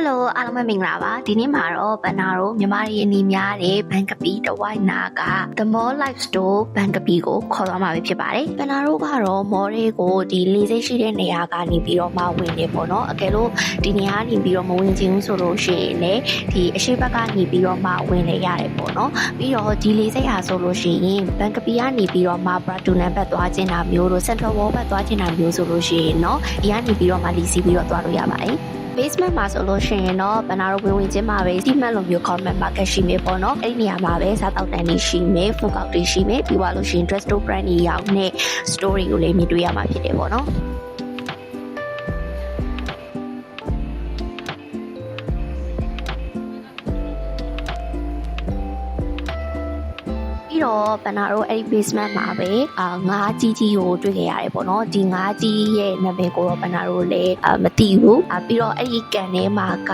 Hello အားလုံးပဲမင်္ဂလာပါဒီနေ့မှာတော့ဘန်နာတို့မြန်မာပြည်အနီးများတဲ့ဘန်ကပီတဝိုက်နာက The Mall Life Store ဘန်ကပီကိုခေါ်သွားမှာဖြစ်ပါတယ်ဘန်နာတို့ကတော့ mall တွေကိုဒီလေးစိတ်ရှိတဲ့နေရာကနေပြီးတော့မှဝင်နေပေါ့နော်အကယ်လို့ဒီနေရာကနေပြီးတော့မဝင်ချင်ဘူးဆိုလို့ရှိရင်လည်းဒီအရှိတ်ဘက်ကနေပြီးတော့မှဝင်နေရတယ်ပေါ့နော်ပြီးတော့ဒီလေးစိတ်ဟာဆိုလို့ရှိရင်ဘန်ကပီကနေပြီးတော့မှ Pratunam ဘက်သွားချင်တာမျိုးတို့ Central World ဘက်သွားချင်တာမျိုးဆိုလို့ရှိရင်เนาะဒီကနေပြီးတော့မှလီစီပြီးတော့သွားလို့ရပါတယ်basement မှာဆိုလို့ရှိရင်တော့ဘန်နာတို့ဝင်ချင်းမှာပဲ cement လိုမျိုး comment market ရှိမယ်ပေါ့နော်အဲ့ဒီနေရာမှာပဲစားတောက်တန်းတွေရှိမယ် food court တွေရှိမယ်ပြီးသွားလို့ရှိရင် dress store brand တွေရောက်နေ story ကိုလည်းမြင်တွေ့ရမှာဖြစ်တယ်ပေါ့နော်တော့ဘန်နာတို့အဲ့ဒီ basement မှာပဲငါးကြီးကြီးကိုတွေ့ခဲ့ရတယ်ပေါ့နော်ဒီငါးကြီးရဲ့နာမည်ကိုတော့ဘန်နာတို့လည်းမသိဘူးပြီးတော့အဲ့ဒီကန်ထဲမှာက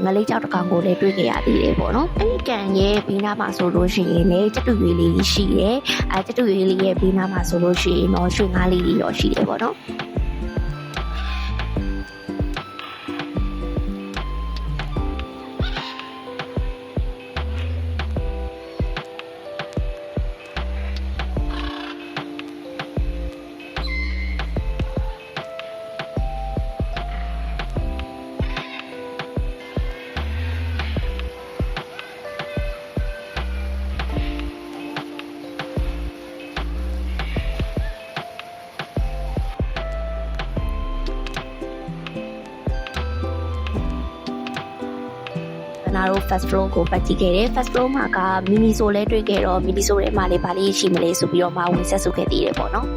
ငလေးကြောက်တစ်ကောင်ကိုလည်းတွေ့ခဲ့ရသေးတယ်ပေါ့နော်အဲ့ဒီကန်ရဲ့ဘေးနားမှာဆိုလို့ရှိရင်လည်းကျတူရွေးလေးရှိတယ်ကျတူရွေးလေးရဲ့ဘေးနားမှာဆိုလို့ရှိရင်တော့ရွှေငါးလေးတွေရောရှိတယ်ပေါ့နော်နာတို့ fast row ကိုပတ်ကြည့်ခဲ့တယ် fast row မှာကမီနီဆိုလဲတွေ့ခဲ့တော့မီနီဆိုထဲမှာလည်းဗာလေးရှိမလဲဆိုပြီးတော့မှဝင်ဆက်စုခဲ့သေးတယ်ပေါ့နော်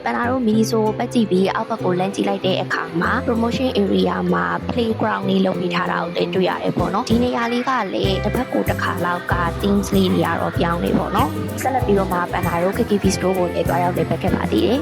ပန်နာတို့မီနီဆိုပတ်ကြည့်ပြီးအောက်ဘက်ကိုလမ်းကြည့်လိုက်တဲ့အခါမှာ promotion area မှာ playground လေးလုပ်ပေးထားတာကိုလည်းတွေ့ရတယ်ပေါ့နော်ဒီနေရာလေးကလည်းတစ်ဖက်ကိုတစ်ခါလောက်က themes လေးတွေကတော့ပြောင်းနေပေါ့နော်ဆက်လက်ပြီးတော့မှပန်နာတို့ KKV store ကိုလည်းတွားရောက်နေပတ်ခဲ့ပါသေးတယ်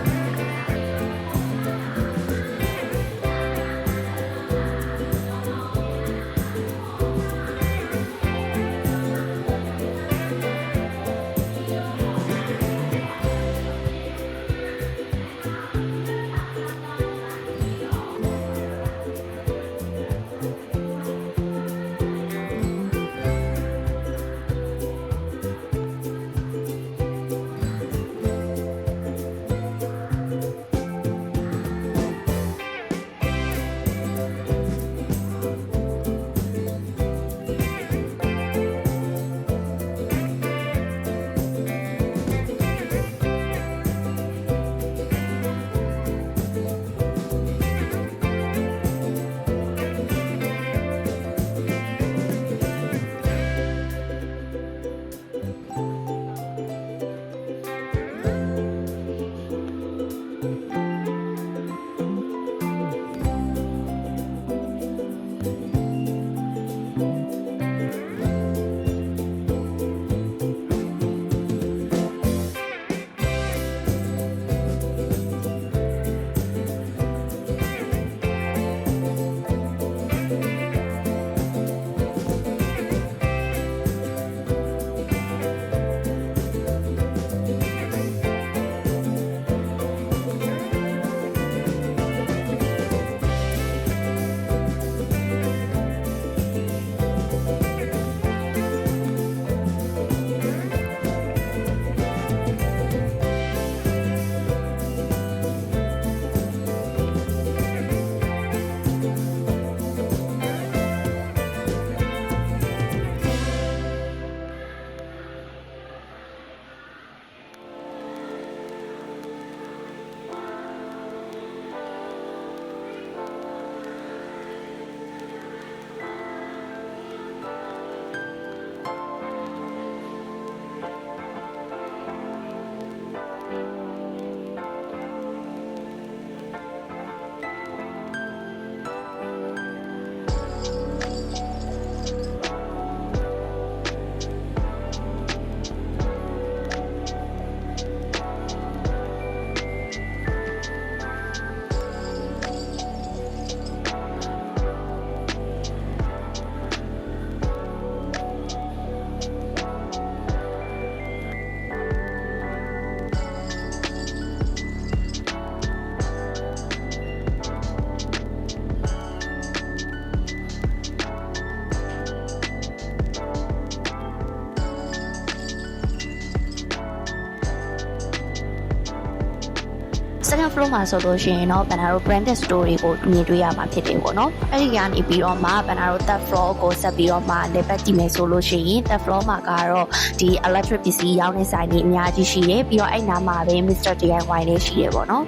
third floor မှာဆိုလို့ရှိရင်တော့ဘန်နာတို့ branded store တွေကိုမြင်တွေ့ရမှာဖြစ်တယ်ပေါ့နော်အဲ့ဒီကနေပြီးတော့မှဘန်နာတို့ third floor ကိုဆက်ပြီးတော့မှလေပတ်ကြည့်မယ်ဆိုလို့ရှိရင် third floor မှာကတော့ဒီ electric ပစ္စည်းရောင်းတဲ့ဆိုင်တွေအများကြီးရှိတယ်ပြီးတော့အဲ့နားမှာပဲ Mr. DIY လေးရှိတယ်ပေါ့နော်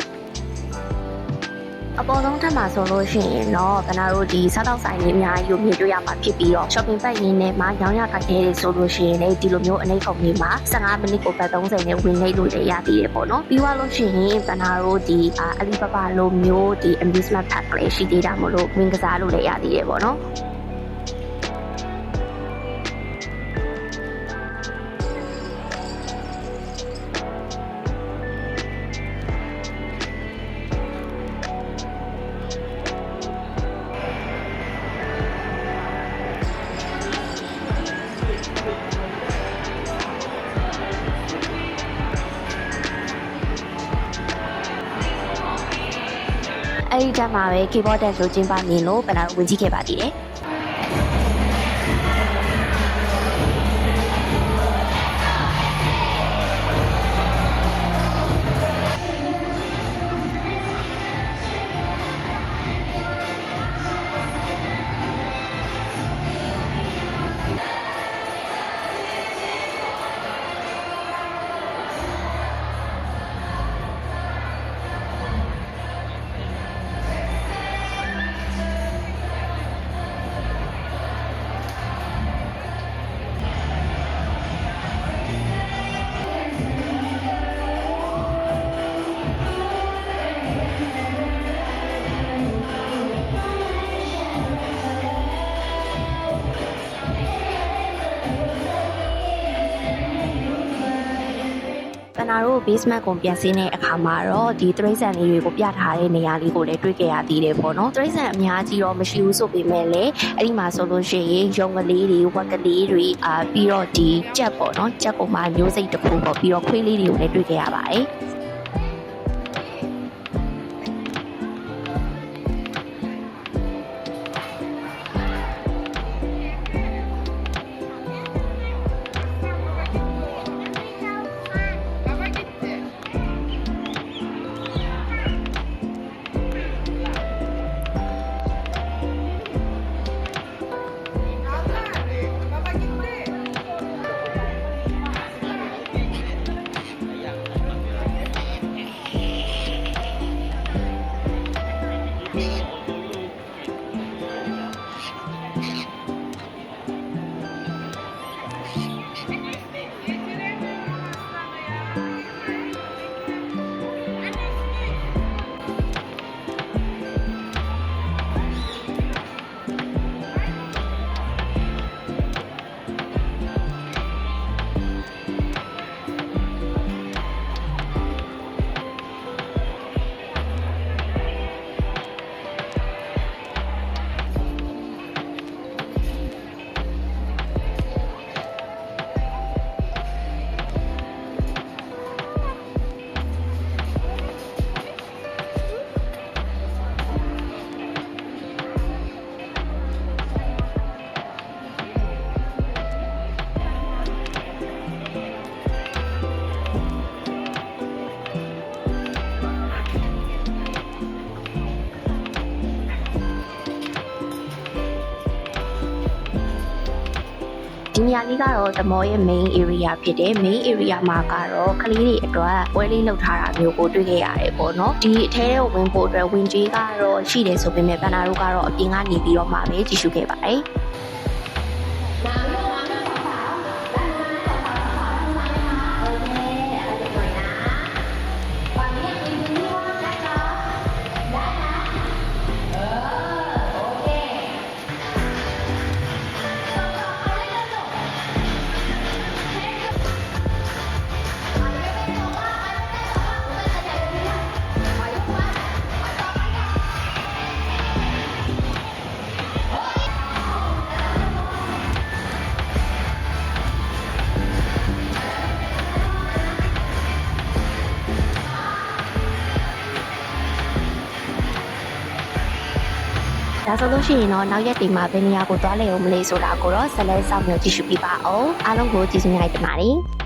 အပေါ်ဆုံးထပ်မှာဆိုလို့ရှိရင်တော့ကနာတို့ဒီစားတောက်ဆိုင်လေးအများကြီးကိုမြင်တွေ့ရမှာဖြစ်ပြီးတော့ shopping bag ရင်းနဲ့မှာရောင်းရခိုင်တဲ့ဆိုလို့ရှိရင်လည်းဒီလိုမျိုးအနေကုန်လေးမှာ15မိနစ်ကိုပတ်30နဲ့ဝင်နေလို့လည်းရသေးတယ်ပေါ့နော်ပြီးသွားလို့ရှိရင်ကနာတို့ဒီအလီဘဘာလိုမျိုးဒီ amusement park လေးရှိသေးတာမို့လို့ဝင်ကစားလို့လည်းရသေးတယ်ပေါ့နော်အဲ့ဒီတက်မှာပဲ keyboard dance ကိုကျင်းပနေလို့ဘယ်နာဝင်ကြည့်ခဲ့ပါသေးတယ်ဘန်နာတို့ basement ကိုပြန်ဆင်းတဲ့အခါမှာတော့ဒီတရိတ်ဆန်လေးတွေကိုပြထားတဲ့နေရာလေးကိုလည်းတွေ့ကြရသေးတယ်ပေါ့နော်တရိတ်ဆန်အများကြီးတော့မရှိဘူးဆိုပေမဲ့လည်းအဲ့ဒီမှာဆိုလို့ရှိရင်ရုံကလေးတွေဝက်ကလေးတွေပြီးတော့ဒီကြက်ပေါ့နော်ကြက်ပေါ်မှာမျိုးစိတ်တစ်ခုပေါ့ပြီးတော့ခွေးလေးတွေကိုလည်းတွေ့ကြရပါတယ်ဒီနေရာလေးကတော့ The Mall ရဲ့ main area ဖြစ်တယ် main area မှာကတော့ကလေးတွေအတွက်ပွဲလေးလုပ်ထားတာမျိုးကိုတွေ့ခဲ့ရတယ်ပေါ့နော်ဒီအထဲကိုဝင်ဖို့အတွက်ဝင်ကြီးကတော့ရှိတယ်ဆိုပေမဲ့ဘန်နာတို့ကတော့အပြင်ကနေပြီးတော့မှပဲကြည့်ရှုခဲ့ပါတယ်ဒါဆိုလို့ရှိရင်တော့နောက်ရက်တွေမှာဘယ်နေရာကိုသွားလဲအောင်မလဲဆိုတာကိုတော့ဆက်လက်စောင့်မျှော်ကြည့်ရှုပြပါအောင်အားလုံးကိုကျေးဇူးများတင်ပါတယ်